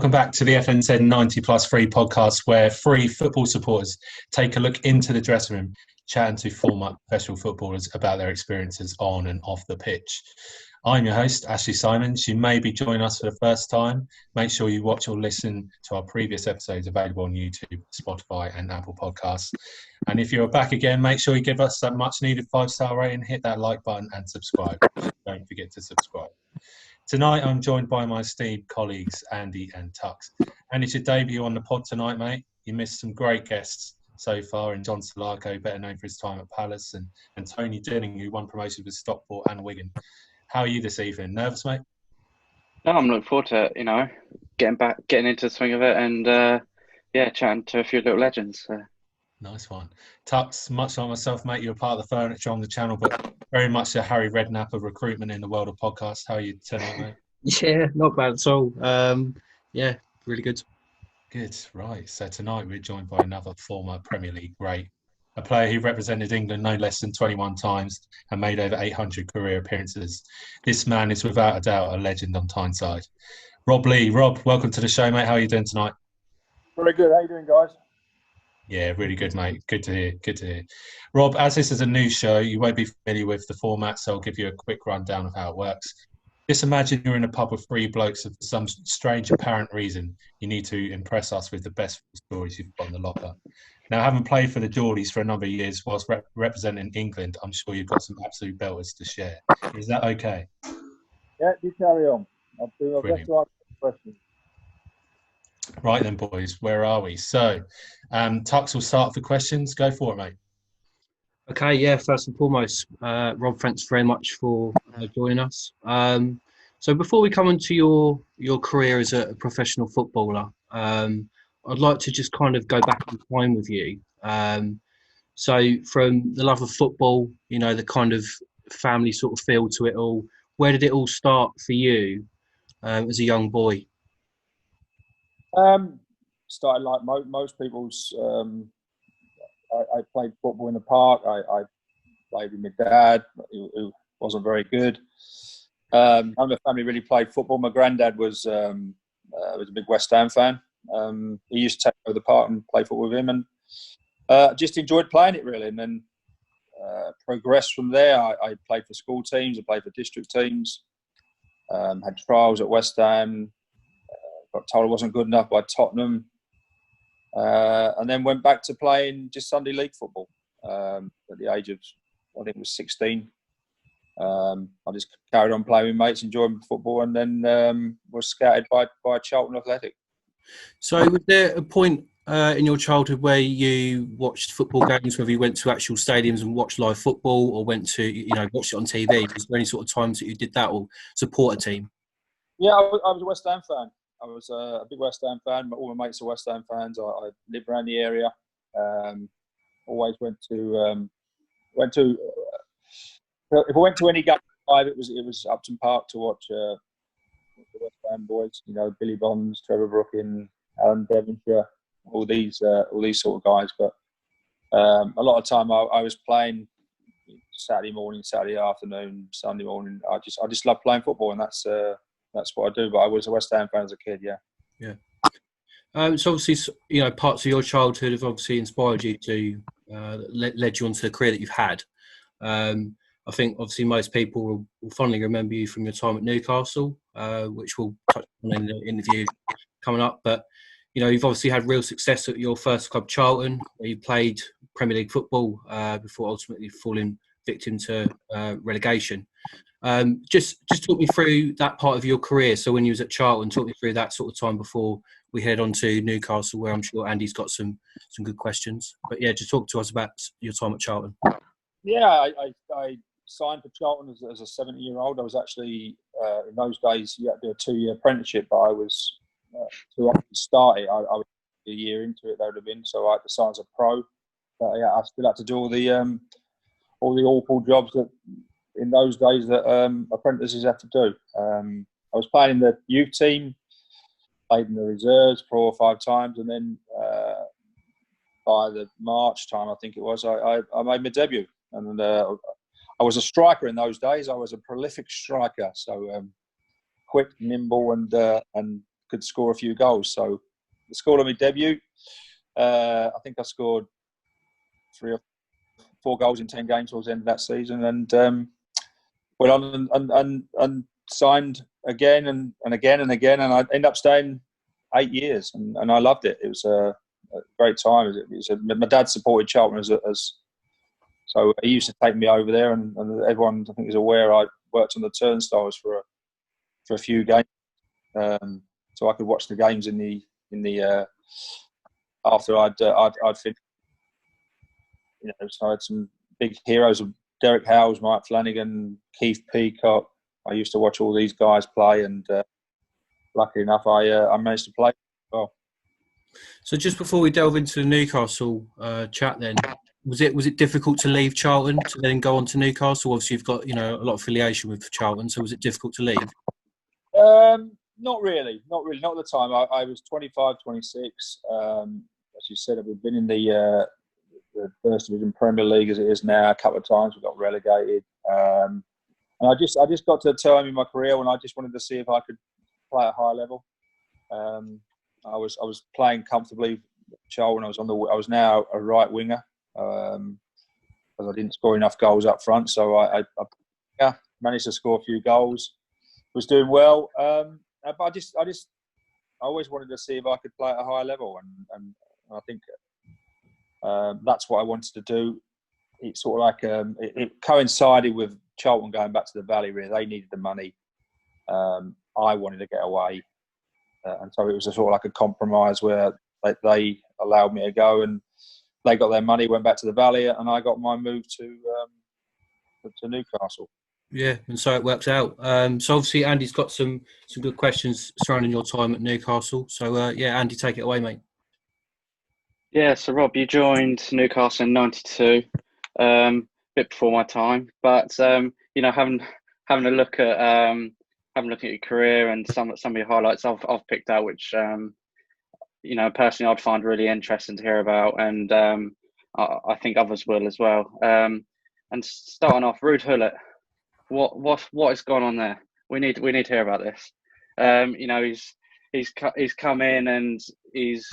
welcome back to the FNZ 90 Plus Free podcast, where free football supporters take a look into the dressing room, chatting to former professional footballers about their experiences on and off the pitch. I'm your host, Ashley Simons. You may be joining us for the first time. Make sure you watch or listen to our previous episodes available on YouTube, Spotify and Apple Podcasts. And if you're back again, make sure you give us that much needed 5-star rating, hit that like button and subscribe. Don't forget to subscribe. Tonight, I'm joined by my esteemed colleagues, Andy and Tux. Andy, it's your debut on the pod tonight, mate. You missed some great guests so far in John Solarco, better known for his time at Palace, and Tony Dinning, who won promotion with Stockport and Wigan. How are you this evening? Nervous, mate? No, I'm looking forward to getting into the swing of it and, chatting to a few little legends. So. Nice one. Tux, much like myself, mate, you're part of the furniture on the channel, but very much a Harry Redknapp of recruitment in the world of podcasts. How are you tonight, mate? Yeah, not bad at all. Really good. Good, right. So tonight we're joined by another former Premier League great, a player who represented England no less than 21 times and made over 800 career appearances. This man is without a doubt a legend on Tyneside. Rob Lee. Rob, welcome to the show, mate. How are you doing tonight? Very good. How you doing, guys? Yeah, really good, mate. Good to hear. Rob, as this is a new show, you won't be familiar with the format, so I'll give you a quick rundown of how it works. Just imagine you're in a pub with three blokes and for some strange apparent reason you need to impress us with the best stories you've got in the locker. Now, having played for the Geordies for a number of years whilst representing England, I'm sure you've got some absolute belters to share. Is that okay? Yeah, you carry on. I'll do my best to answer the questions. Right then, boys, where are we? So, Tux will start the questions. Go for it, mate. Okay, yeah, first and foremost, Rob, thanks very much for joining us. So before we come into your career as a professional footballer, I'd like to just kind of go back in time with you. So from the love of football, you know, the kind of family sort of feel to it all, where did it all start for you as a young boy? Started like most people's. I played football in the park. I played with my dad, who wasn't very good. None of the family really played football. My granddad was a big West Ham fan. He used to take over the park and play football with him, and just enjoyed playing it really. And then progressed from there. I played for school teams. I played for district teams. Had trials at West Ham. Got told I wasn't good enough by Tottenham. And then went back to playing just Sunday league football at the age of, I think it was 16. I just carried on playing with mates, enjoying football, and then was scouted by Charlton Athletic. So was there a point in your childhood where you watched football games, whether you went to actual stadiums and watched live football or went to, watched it on TV? Was there any sort of times that you did that or support a team? Yeah, I was a West Ham fan. I was a big West Ham fan. All my mates are West Ham fans. I lived around the area. Always went to. If I went to any game live, it was Upton Park to watch the West Ham boys. You know, Billy Bonds, Trevor Brooking, Alan Devonshire, all these sort of guys. But a lot of time I was playing Saturday morning, Saturday afternoon, Sunday morning. I just love playing football, and that's what I do. But I was a West Ham fan as a kid, yeah. Yeah. So obviously, parts of your childhood have obviously inspired you to led you onto the career that you've had. I think obviously most people will fondly remember you from your time at Newcastle, which we'll touch on in the interview coming up. But you've obviously had real success at your first club, Charlton, where you played Premier League football before ultimately falling victim to relegation. Just talk me through that part of your career. So when you was at Charlton, talk me through that sort of time before we head on to Newcastle, where I'm sure Andy's got some good questions. But yeah, just talk to us about your time at Charlton. Yeah, I signed for Charlton as a 70-year-old. I was actually, in those days, you had to do a 2-year apprenticeship, but I was too often to start it. I was a year into it, that would have been, so I had to sign as a pro. But yeah, I still had to do all the awful jobs that in those days that apprentices have to do. I was playing in the youth team, played in the reserves 4 or 5 times, and then by the March time, I think it was, I made my debut. And I was a striker in those days. I was a prolific striker, so quick, nimble, and could score a few goals. So I scored on my debut. I think I scored 3 or 4 goals in 10 games towards the end of that season, and went on and signed again and again and again, and I ended up staying 8 years, and I loved it. It was a great time. My dad supported Charlton so he used to take me over there, and everyone I think is aware I worked on the turnstiles for a few games, so I could watch the games in the after I'd finished. You know, so I had some big heroes of Derek Howes, Mike Flanagan, Keith Peacock. I used to watch all these guys play, and luckily enough, I managed to play well. So just before we delve into the Newcastle chat, then was it difficult to leave Charlton to then go on to Newcastle? Obviously, you've got a lot of affiliation with Charlton, so was it difficult to leave? Not really. Not at the time. I was 25, 26. As you said, we've been in the First Division Premier League as it is now a couple of times. We got relegated, and I just got to a time in my career when I just wanted to see if I could play at a high level. I was playing comfortably. Charlton. I was now a right winger because I didn't score enough goals up front. So I managed to score a few goals. Was doing well, but I always wanted to see if I could play at a high level, and I think that's what I wanted to do. It sort of like it coincided with Charlton going back to the Valley. Really, they needed the money. I wanted to get away, and so it was a sort of like a compromise where they allowed me to go, and they got their money, went back to the Valley, and I got my move to Newcastle. Yeah, and so it worked out. So obviously Andy's got some good questions surrounding your time at Newcastle. So Andy, take it away, mate. Yeah, so Rob, you joined Newcastle in '92, bit before my time, but having a look at your career and some of your highlights, I've picked out which personally I'd find really interesting to hear about, and I think others will as well. And starting off, Ruud Gullit, what has gone on there? We need to hear about this. He's come in and he's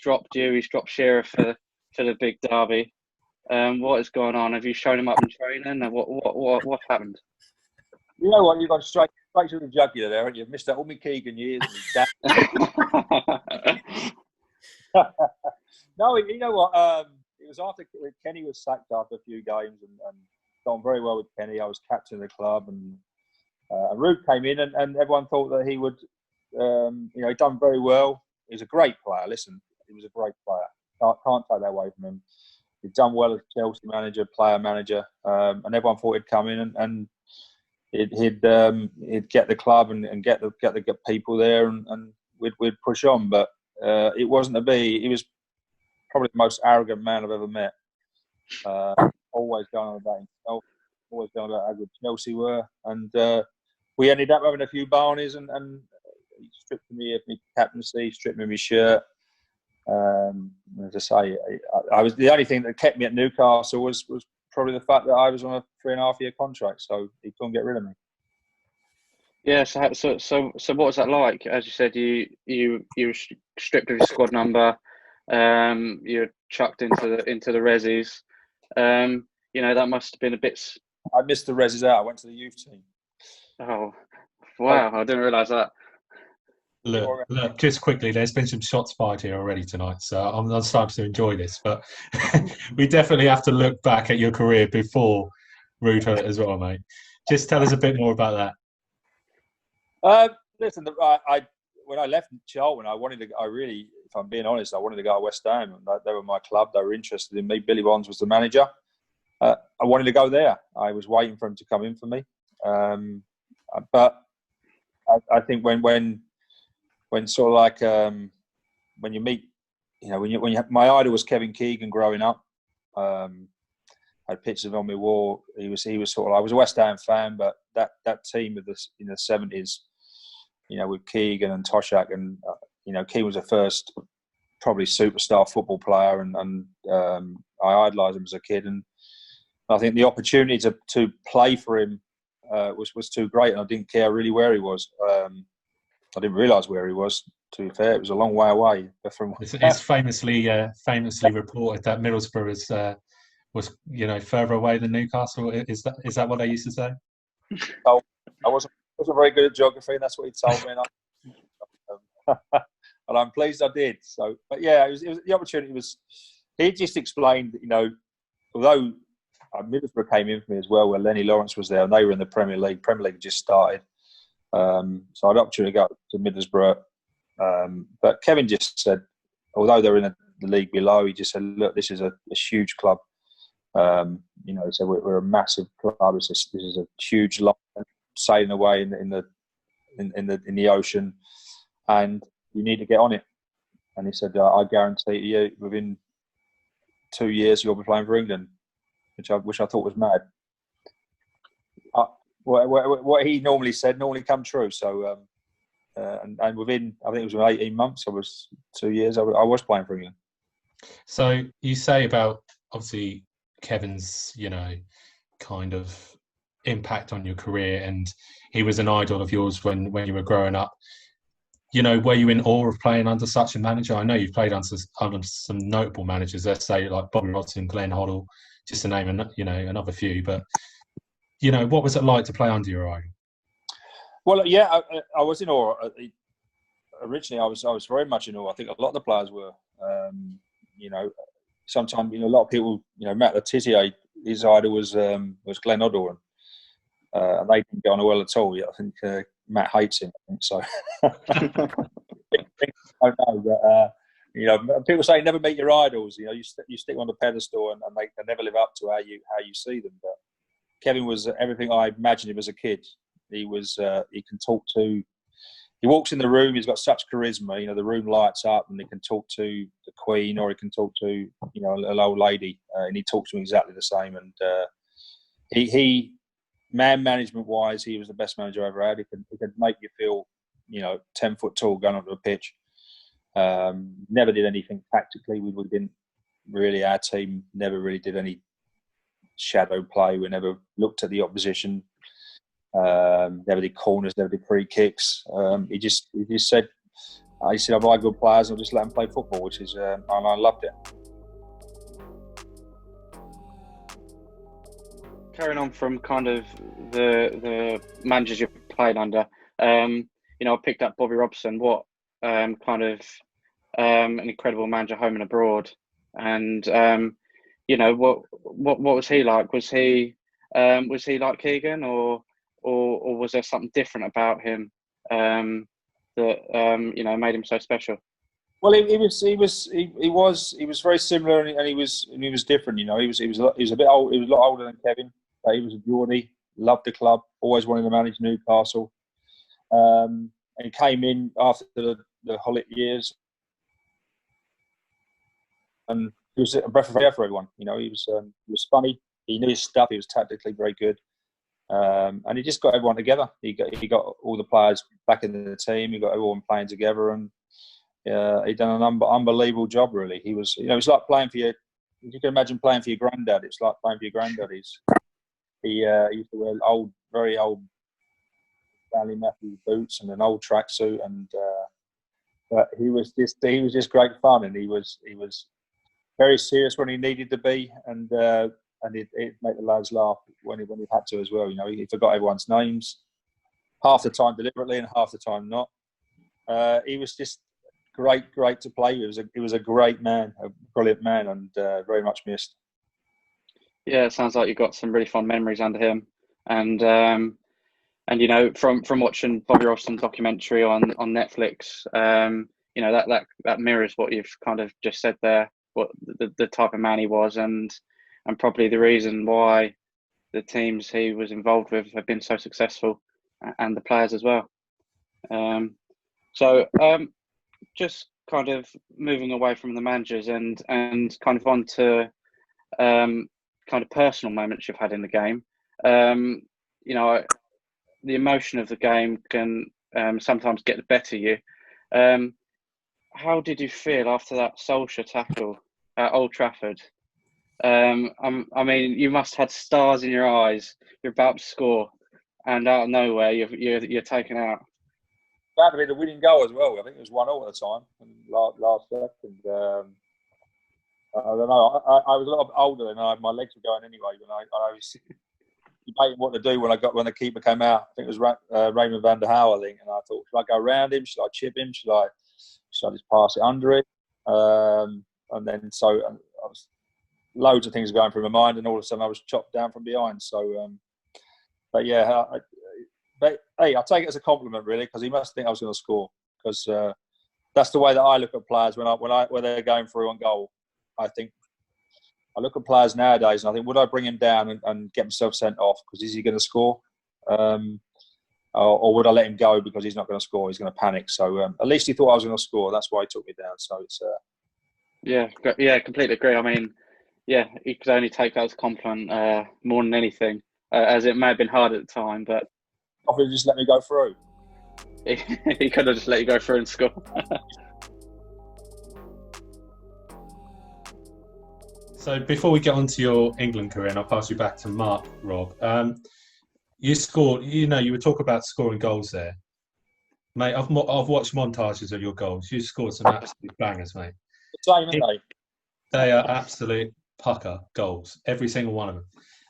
dropped you. He's dropped Shearer for the big derby. What is going on? Have you shown him up in training? And what happened? You know what? You've gone straight to the jugular there, haven't you? Mr. Ulmi Keegan years. No, you know what? It was after Kenny was sacked after a few games and gone very well with Kenny. I was captain of the club, and Ruud came in, and everyone thought that he would, he'd done very well. He was a great player. Listen, he was a great player. Can't take that away from him. He'd done well as Chelsea manager, player manager, and everyone thought he'd come in and he'd get the club and get the people there, and we'd push on. But it wasn't to be. He was probably the most arrogant man I've ever met. Always going on about himself, always going about how good Chelsea were, and we ended up having a few barneys, and he stripped me of my captaincy, stripped me of my shirt. As I say, I was the only thing that kept me at Newcastle was probably the fact that I was on a 3.5-year contract, so he couldn't get rid of me. Yeah. So what was that like? As you said, you were stripped of your squad number. You were chucked into the resis. That must have been a bit. I missed the resis out. I went to the youth team. Oh, wow! I didn't realise that. Look, just quickly, there's been some shots fired here already tonight, so I'm starting to enjoy this. But we definitely have to look back at your career before Ruud Gullit as well, mate. Just tell us a bit more about that. Listen, when I left Charlton, if I'm being honest, I wanted to go to West Ham. They were my club. They were interested in me. Billy Bonds was the manager. I wanted to go there. I was waiting for him to come in for me. But I think when sort of like when you meet, my idol was Kevin Keegan growing up. I had pictures of him on my wall. He was sort of. I was a West Ham fan, but that team of the 70s, with Keegan and Toshak, and Keegan was the first probably superstar football player, and I idolised him as a kid, and I think the opportunity to play for him was too great, and I didn't care really where he was. I didn't realise where he was. To be fair, it was a long way away from. It's famously reported that Middlesbrough was further away than Newcastle. Is that what they used to say? So I wasn't very good at geography, and that's what he told me. And I'm pleased I did. So, but yeah, it was the opportunity was. He just explained that, although Middlesbrough came in for me as well, where Lenny Lawrence was there, and they were in the Premier League. Premier League just started, so I had the opportunity to go to Middlesbrough. But Kevin just said, although they're in the league below, he just said, "Look, this is a huge club. He said we're a massive club. This is a huge line sailing away in the ocean, and you need to get on it." And he said, "I guarantee you, within 2 years, you'll be playing for England," which I thought was mad. What he normally said normally come true. So, and within, I think it was 18 months, 2 years, I was playing for England. So you say about obviously Kevin's, kind of impact on your career, and he was an idol of yours when you were growing up. Were you in awe of playing under such a manager? I know you've played under some notable managers, let's say like Bobby Robson, Glenn Hoddle, just to name another few. But what was it like to play under your eye? Well, yeah, I was in awe. Originally, I was very much in awe. I think a lot of the players were. Sometimes a lot of people, Matt Le Tissier, his idol was Glenn Hoddle, and they didn't get on well at all. I think Matt hates him. I think so. I don't know, but people say never meet your idols. You stick them on the pedestal, and they never live up to how you see them. But Kevin was everything I imagined him as a kid. He was. He can talk to. He walks in the room. He's got such charisma. The room lights up, and he can talk to the Queen, or he can talk to an old lady, and he talks to him exactly the same. And he man management wise, he was the best manager I ever had. He could make you feel 10 foot tall going onto a pitch. Never did anything tactically. We didn't really. Our team never really did any shadow play. We never looked at the opposition. Never did corners, never did free kicks. He just said, I've got good players, I'll just let them play football, which is, and I loved it. Carrying on from kind of the managers you played under, I picked up Bobby Robson. What an incredible manager, home and abroad, and what was he like? Was he like Keegan, or was there something different about him that made him so special? Well, he was very similar, and he was different. He was a bit old. He was a lot older than Kevin. But he was a Geordie, loved the club, always wanted to manage Newcastle. And he came in after the Hollett years, and he was a breath of air for everyone. He was funny. He knew his stuff. He was tactically very good. And he just got everyone together. He got all the players back in the team. He got everyone playing together, and he done an unbelievable job. Really, he was. It's like playing for your. You can imagine playing for your granddad. It's like playing for your granddad. He used to wear very old Stanley Matthews boots and an old tracksuit, and but he was just great fun, and he was very serious when he needed to be, and he'd make the lads laugh when he had to as well. He forgot everyone's names, half the time deliberately and half the time not. He was just great to play with. He was a great man, a brilliant man, and very much missed. Yeah, it sounds like you've got some really fond memories under him, and from watching Bobby Robson's documentary on Netflix, that mirrors what you've kind of just said there, what the type of man he was, and probably the reason why the teams he was involved with have been so successful, and the players as well. Just kind of moving away from the managers and kind of on to kind of personal moments you've had in the game. The emotion of the game can sometimes get the better of you. How did you feel after that Solskjaer tackle at Old Trafford? You must have had stars in your eyes. You're about to score, and out of nowhere, you're taken out. about to be the winning goal as well. I think it was 1-0 at the time, and last second. I don't know. I was a lot older, and my legs were going anyway. And I was debating what to do when the keeper came out. I think it was Raymond van der Houw, I think, and I thought, should I go around him? Should I chip him? Should I just pass it under it? And then I was loads of things going through my mind, and all of a sudden I was chopped down from behind. So, but yeah, but hey, I take it as a compliment really, because he must think I was going to score, because that's the way that I look at players when they're going through on goal. I look at players nowadays and I think, would I bring him down and get himself sent off because is he going to score, or would I let him go because he's not going to score? He's going to panic. So at least he thought I was going to score. That's why he took me down. So it's yeah, completely agree. I mean, yeah, he could only take that as a compliment more than anything, as it may have been hard at the time, but probably just let me go through. He could have just let you go through and score. So before we get on to your England career, and I'll pass you back to Mark, Rob, you scored, you were talking about scoring goals there. Mate, I've watched montages of your goals. You scored some absolute bangers, mate. Same, aren't they? They are absolute pucker goals, every single one of them.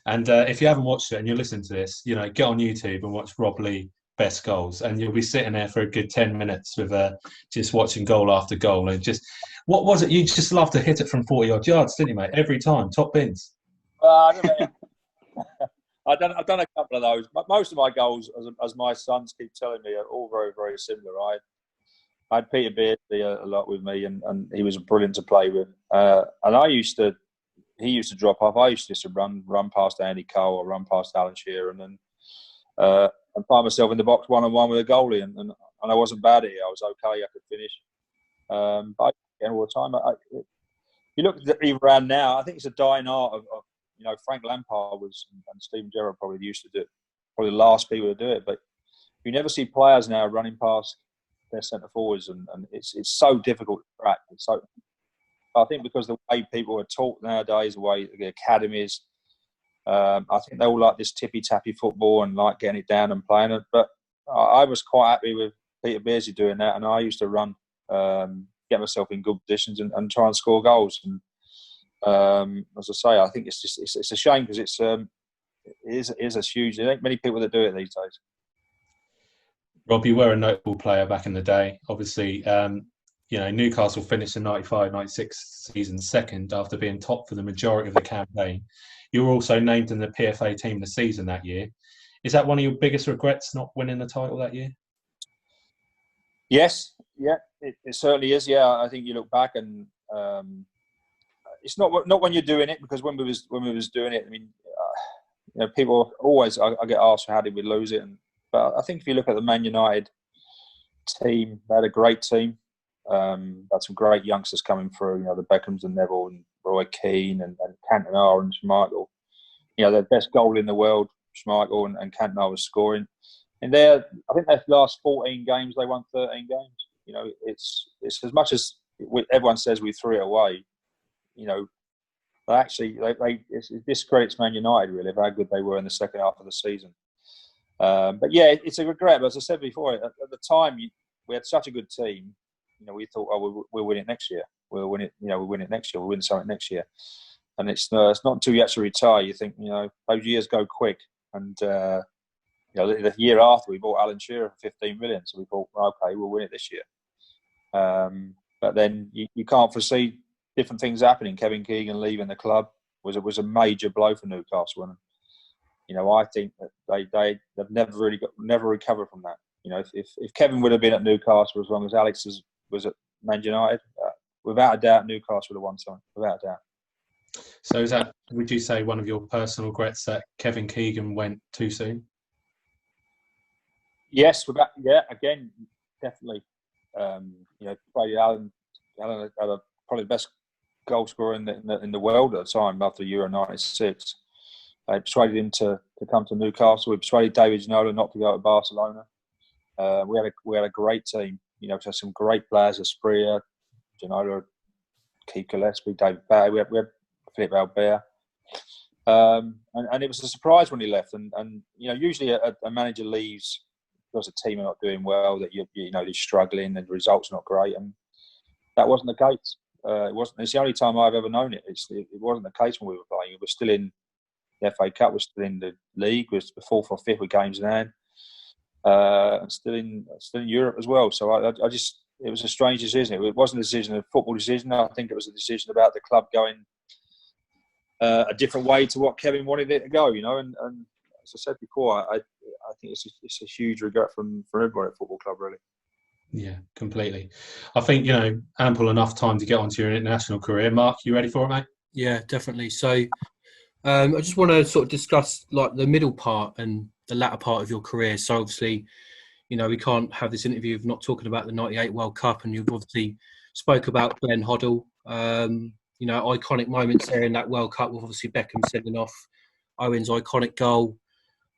And if you haven't watched it and you're listening to this, get on YouTube and watch Rob Lee best goals, and you'll be sitting there for a good 10 minutes with just watching goal after goal. And just, what was it? You just love to hit it from 40 odd yards, didn't you, mate? Every time, top bins. I've done a couple of those. Most of my goals, as my sons keep telling me, are all very, very similar. I had Peter Beardsley a lot with me, and he was brilliant to play with. And he used to drop off. I used to run past Andy Cole or run past Alan Shearer, and then and find myself in the box 1-on-1 with a goalie, and I wasn't bad at it. I was okay. I could finish. But again, all the time. You look at even around now, I think it's a dying art of Frank Lampard and Steven Gerrard probably used to do it. Probably the last people to do it, but you never see players now running past their centre forwards, and it's so difficult to crack. I think because the way people are taught nowadays, the way the academies, I think they all like this tippy-tappy football and like getting it down and playing it. But I was quite happy with Peter Beardsley doing that, and I used to run, get myself in good positions and try and score goals. And as I say, I think it's a shame because it is a huge. There ain't many people that do it these days. Rob, you were a notable player back in the day. Obviously, Newcastle finished the 95-96 season second after being top for the majority of the campaign. You were also named in the PFA team of the season that year. Is that one of your biggest regrets, not winning the title that year? Yes, yeah, it certainly is. Yeah, I think you look back and it's not when you're doing it, because when we was doing it, I mean, people always I get asked how did we lose it, but I think if you look at the Man United team, they had a great team. Had some great youngsters coming through. The Beckhams and Neville and Roy Keane and Cantona and Schmeichel. The best goal in the world, Schmeichel and Cantona was scoring. And I think their last 14 games, they won 13 games. It's as much as everyone says we threw it away. It discredits Man United really of how good they were in the second half of the season. But yeah, it's a regret. But as I said before, at the time we had such a good team. We thought, we'll win it next year. We'll win it. We'll win it next year. We'll win something next year. And it's not until you actually retire you think, those years go quick. And the year after we bought Alan Shearer for 15 million, so we thought, okay, we'll win it this year. But then you can't foresee different things happening. Kevin Keegan leaving the club was a major blow for Newcastle, and I think that they've never recovered from that. If Kevin would have been at Newcastle as long as Alex was at Man United, without a doubt, Newcastle would have won something. Without a doubt. So is that, would you say, one of your personal regrets that Kevin Keegan went too soon? Yes, again, definitely. Alan had probably the best goal scorer in the world at the time after Euro '96. They persuaded him to come to Newcastle. We persuaded David Ginola not to go to Barcelona. We had a great team. We had some great players: Asprilla, Ginola, Keith Gillespie, David Barry. We had Philippe Albert. And it was a surprise when he left. And usually a manager leaves because the team are not doing well, that you know they're struggling and the results are not great, and that wasn't the case. It wasn't. It's the only time I've ever known it. It wasn't the case when we were playing. We were still in the FA Cup. We're still in the league. We're fourth or fifth with games in hand. And still in Europe as well. So I just, it was a strange decision. It wasn't a decision, a football decision. I think it was a decision about the club going a different way to what Kevin wanted it to go. You know, and as I said before, I think it's a huge regret from everybody at football club, really. Yeah, completely. I think, you know, ample enough time to get onto your international career. Mark, you ready for it, mate? Yeah, definitely. So I just want to sort of discuss like the middle part and the latter part of your career. So obviously, you know, we can't have this interview of not talking about the 98 World Cup, and you've obviously spoke about Glenn Hoddle. You know, iconic moments there in that World Cup with obviously Beckham sending off Owen's iconic goal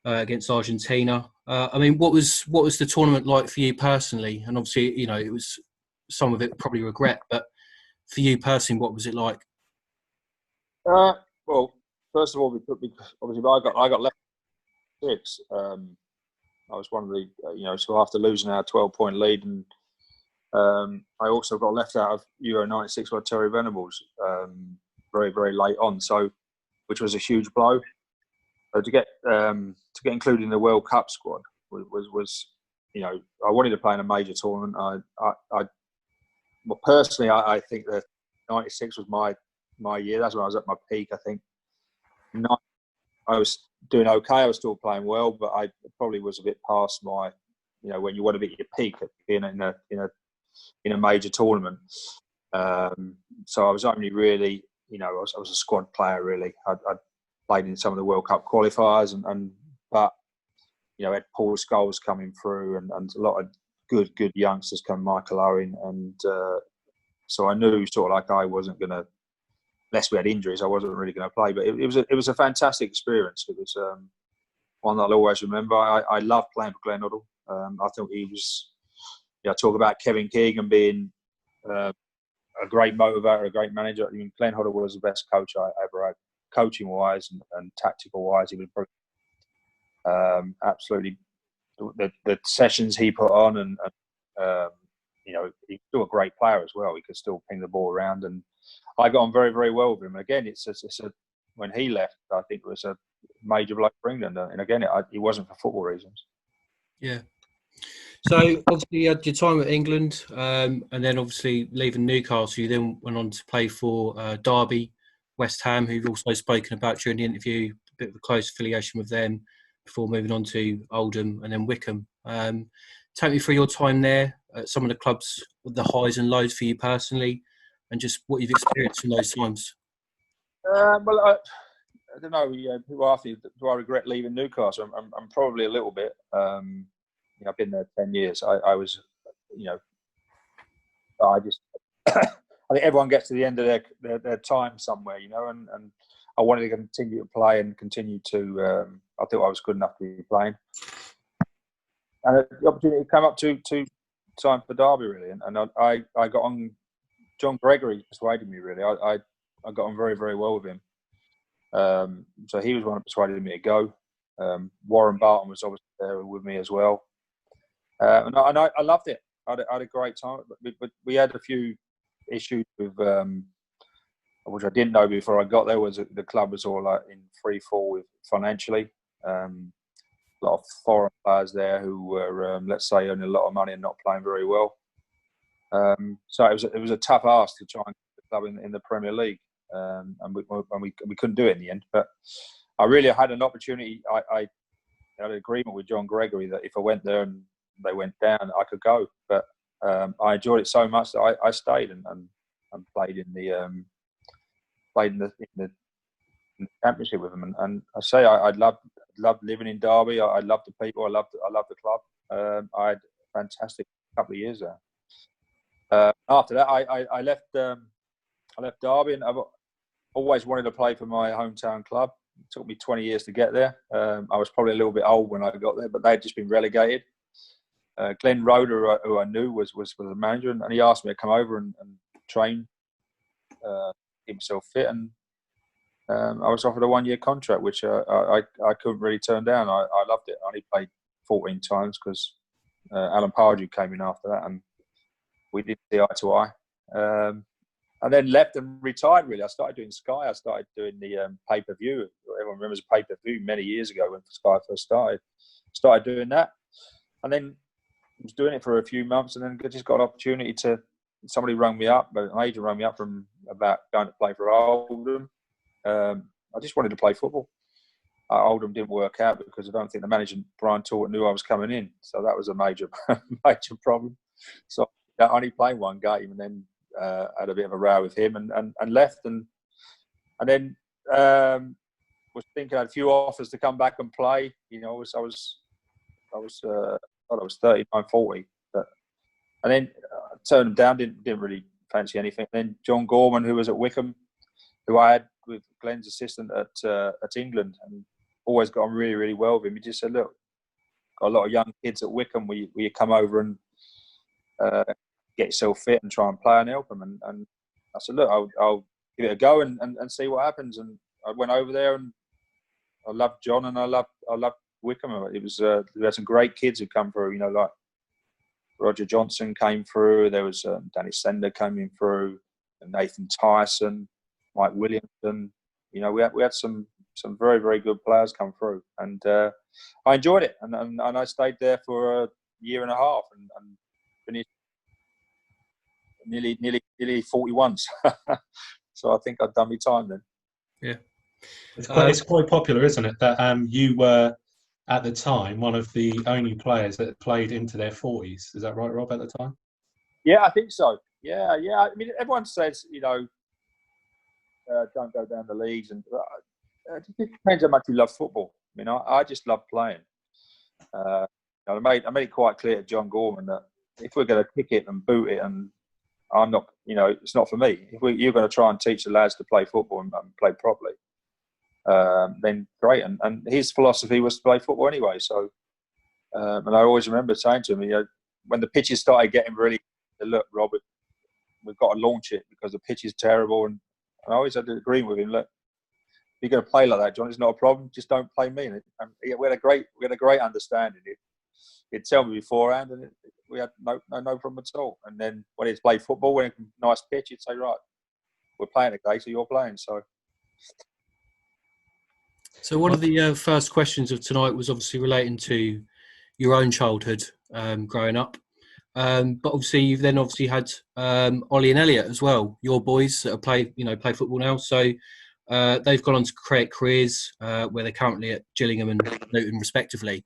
against Argentina. I mean, what was the tournament like for you personally? And obviously, you know, it was some of it probably regret, but for you personally, what was it like? Well, first of all, obviously I got left 6. I was one of the you know, so after losing our 12-point lead, and I also got left out of Euro '96 by Terry Venables very, very late on, so which was a huge blow. So to get included in the World Cup squad was you know, I wanted to play in a major tournament. Well, personally, I think that '96 was my year. That's when I was at my peak. I think I was doing okay. I was still playing well, but I probably was a bit past my, you know, when you want to be at your peak in a major tournament. So I was only really, you know, I was a squad player really. I'd played in some of the World Cup qualifiers, but you know, had Paul Scholes coming through, and a lot of good youngsters come, Michael Owen, and so I knew sort of like I wasn't going to, unless we had injuries, I wasn't really going to play. But it was a fantastic experience. It was one that I'll always remember. I loved playing for Glenn Hoddle. I thought he was, you know, talk about Kevin Keegan being a great motivator, a great manager. I mean, Glenn Hoddle was the best coach I ever had, coaching wise and tactical wise. He was absolutely, the sessions he put on, and you know, he's still a great player as well. He could still ping the ball around, and I got on very, very well with him. And again, it's when he left, I think it was a major blow for England. And again, it wasn't for football reasons. Yeah. So obviously you had your time at England, and then obviously leaving Newcastle, you then went on to play for Derby, West Ham, who you've also spoken about during the interview, a bit of a close affiliation with them before moving on to Oldham and then Wickham. Take me through your time there, some of the clubs, the highs and lows for you personally, and just what you've experienced in those times. Well, I don't know. People ask me, do I regret leaving Newcastle? I'm probably a little bit. You know, I've been there 10 years. I was, you know, I just, I think everyone gets to the end of their time somewhere, you know, and I wanted to continue to play and continue to, I thought I was good enough to be playing. And the opportunity came up to sign for Derby, really. And I got on, John Gregory persuaded me, really. I got on very, very well with him. So he was one that persuaded me to go. Warren Barton was obviously there with me as well. And I loved it. I had a great time. But we had a few issues with, which I didn't know before I got there, was the club was all like in free fall with financially. A lot of foreign players there who were, let's say, earning a lot of money and not playing very well. So it was a tough ask to try and get the club in the Premier League, and we couldn't do it in the end. But I really had an opportunity. I had an agreement with John Gregory that if I went there and they went down, I could go. But I enjoyed it so much that I stayed and played in the Championship with them. And I say I loved living in Derby. I loved the people. I loved the club. I had a fantastic couple of years there. After that, I left Derby, and I've always wanted to play for my hometown club. It took me 20 years to get there. I was probably a little bit old when I got there, but they had just been relegated. Glenn Roeder, who I knew was the manager, and he asked me to come over and train, keep myself fit, and I was offered a 1-year contract, which I couldn't really turn down. I loved it. I only played 14 times because Alan Pardew came in after that, and we didn't see eye to eye. And then left and retired, really. I started doing Sky. I started doing the pay-per-view. Everyone remembers pay-per-view many years ago when Sky first started. Started doing that. And then was doing it for a few months, and then just got an opportunity to. Somebody rang me up, an agent rang me up from about going to play for Oldham. I just wanted to play football. Oldham didn't work out because I don't think the manager Brian Taunton knew I was coming in, so that was a major problem. So I only played one game, and then had a bit of a row with him, and left, and then was thinking I had a few offers to come back and play. You know, I was 39, 40. And then turned them down, didn't really fancy anything. And then John Gorman, who was at Wickham, who I had with Glenn's assistant at England, and always got on really, really well with him. He just said, look, got a lot of young kids at Wickham, will you come over and get yourself fit and try and play and help them? And I said, look, I'll give it a go and see what happens. And I went over there, and I loved John, and I loved Wickham. It was we had some great kids who come through, you know, like Roger Johnson came through. There was Danny Sender coming through, and Nathan Tyson, Mike Williamson. You know, we had some very, very good players come through, and I enjoyed it. And I stayed there for a year and a half, and finished nearly 41. So I think I'd done my time then. Yeah, it's quite popular, isn't it? That you were, at the time, one of the only players that played into their 40s. Is that right, Rob, at the time? Yeah, I think so. Yeah. I mean, everyone says, you know, don't go down the leagues. And it depends how much you love football. I mean, I just love playing. I made it quite clear to John Gorman that if we're going to kick it and boot it, and I'm not, you know, it's not for me. If you're going to try and teach the lads to play football and play properly, then great. And his philosophy was to play football anyway. So, and I always remember saying to him, you know, when the pitches started getting really, look, Robert, we've got to launch it because the pitch is terrible. And I always had to agree with him, look, if you're going to play like that, John, it's not a problem. Just don't play me. And we had a great understanding. He'd tell me beforehand, and we had no problem at all. And then when he'd play football, when it's a nice pitch, he'd say, right, we're playing today, so you're playing. So one of the first questions of tonight was obviously relating to your own childhood growing up. But obviously you've then had Ollie and Elliot as well, your boys that play football now. So they've gone on to create careers where they're currently at Gillingham and Luton respectively.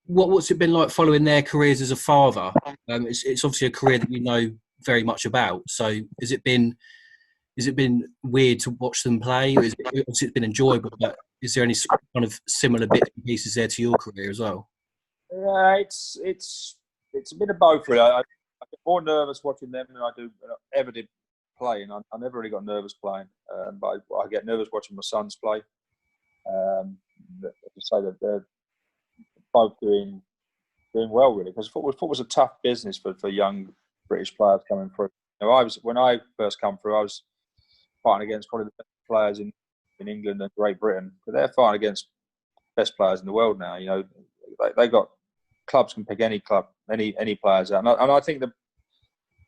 What's it been like following their careers as a father? It's obviously a career that you know very much about. So has it been weird to watch them play? It's been enjoyable, but is there any kind of similar bits and pieces there to your career as well? It's a bit of both, really. I get more nervous watching them than I ever did playing. I never really got nervous playing, but I get nervous watching my sons play. I just say that they're both doing well, really, because football's a tough business for young British players coming through. You know, when I first come through, I was fighting against probably the best players in England and Great Britain, but they're fighting against the best players in the world now. You know, they got clubs can pick any club, any players out, and I think the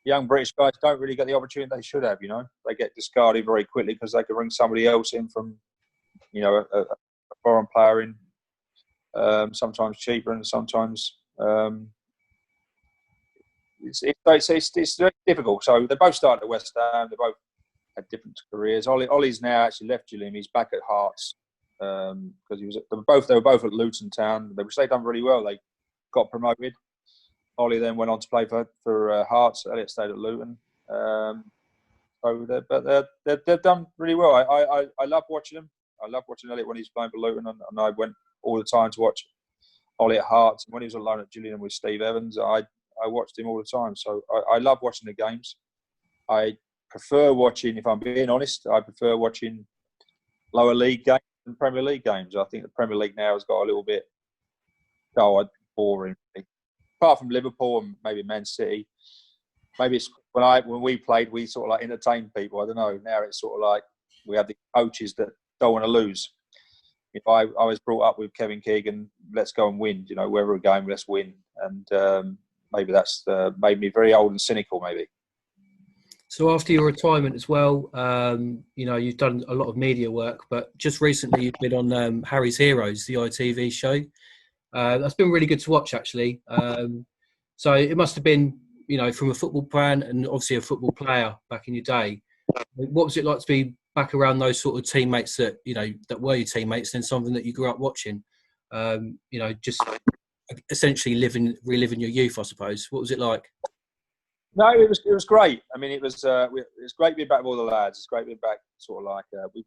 young British guys don't really get the opportunity they should have. You know, they get discarded very quickly because they can bring somebody else in from, you know, a foreign player in, sometimes cheaper and sometimes. It's very difficult. So they both started at West Ham. They both had different careers. Ollie's now actually left Gillingham. He's back at Hearts because they were both at Luton Town. They've done really well. They got promoted. Ollie then went on to play for Hearts. Elliot stayed at Luton. They've done really well. I love watching them. I love watching Elliot when he's playing for Luton, and I went all the time to watch Ollie at Hearts. And when he was alone at Gillingham with Steve Evans, I watched him all the time. So I love watching the games. I prefer watching, if I'm being honest, watching lower league games than Premier League games. I think the Premier League now has got a little bit boring. Apart from Liverpool and maybe Man City, maybe it's when we played, we sort of like entertained people. I don't know. Now it's sort of like we have the coaches that don't want to lose. If I was brought up with Kevin Keegan, let's go and win. You know, wherever a game, let's win. and maybe that's made me very old and cynical, maybe. So after your retirement as well, you've done a lot of media work, but just recently you've been on Harry's Heroes, the ITV show. That's been really good to watch, actually. So it must have been, from a football fan and obviously a football player back in your day. What was it like to be back around those sort of teammates that were your teammates and something that you grew up watching? Just essentially reliving your youth, I suppose. What was it like? No, it was great. I mean, it was great being back with all the lads. It's great being back, sort of like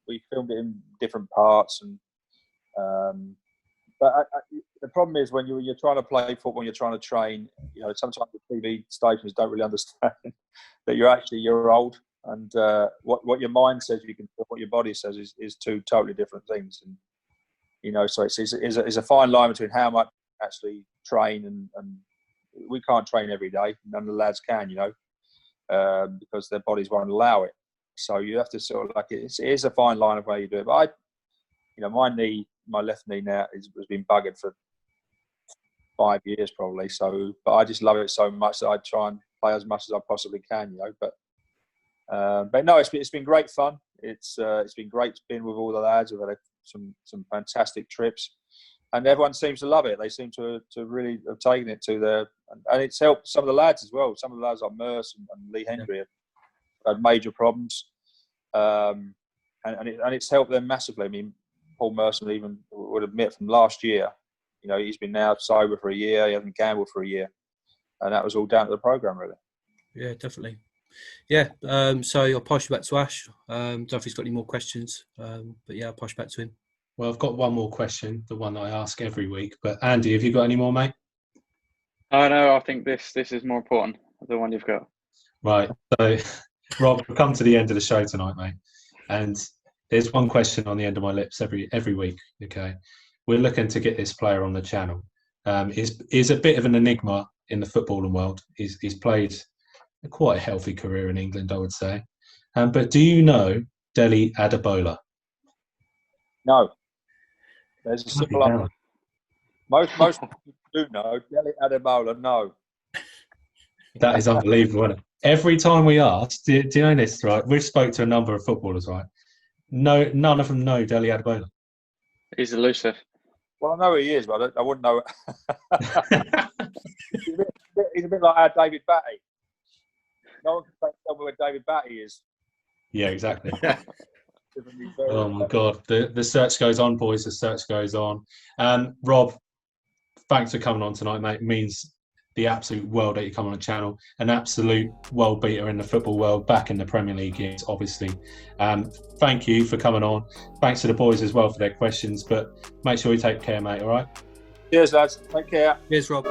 we filmed it in different parts, and but the problem is when you're trying to play football, you're trying to train. Sometimes the TV stations don't really understand that you're old, and what your mind says you can, what your body says is two totally different things. And so it's a fine line between how much you actually train and we can't train every day. None of the lads can, because their bodies won't allow it. So you have to sort of it is a fine line of how you do it. But my left knee now has been buggered for 5 years probably. So, but I just love it so much that I try and play as much as I possibly can, But no, it's been great fun. It's been great being with all the lads. We've had some fantastic trips. And everyone seems to love it. They seem to really have taken it to and it's helped some of the lads as well. Some of the lads like Merce and Lee Hendry have had major problems, and it's helped them massively. I mean, Paul Merson even would admit from last year, he's been now sober for a year. He hasn't gambled for a year, and that was all down to the program, really. Yeah, definitely. Yeah. So I'll pass you back to Ash. Don't know if he's got any more questions, but yeah, I'll pass you back to him. Well, I've got one more question, the one that I ask every week. But Andy, have you got any more, mate? Oh, no, I think this is more important, the one you've got. Right. So, Rob, we've come to the end of the show tonight, mate. And there's one question on the end of my lips every week, okay? We're looking to get this player on the channel. He's a bit of an enigma in the footballing world. He's played quite a healthy career in England, I would say. But do you know Dele Adebola? No. There's a simple answer. Most people do know. Dele Adebola, no. That is unbelievable, isn't it? Every time we ask, do you know this, right? We've spoke to a number of footballers, right? No, none of them know Dele Adebola. He's elusive. Well, I know who he is, but I wouldn't know. He's a bit like our David Batty. No one can tell me where David Batty is. Yeah, exactly. Oh my God, the search goes on, boys. The search goes on. Rob, thanks for coming on tonight, mate. It means the absolute world that you come on the channel. An absolute world beater in the football world, back in the Premier League years, obviously. Thank you for coming on. Thanks to the boys as well for their questions. But make sure you take care, mate. All right. Cheers, lads. Take care. Cheers, Rob.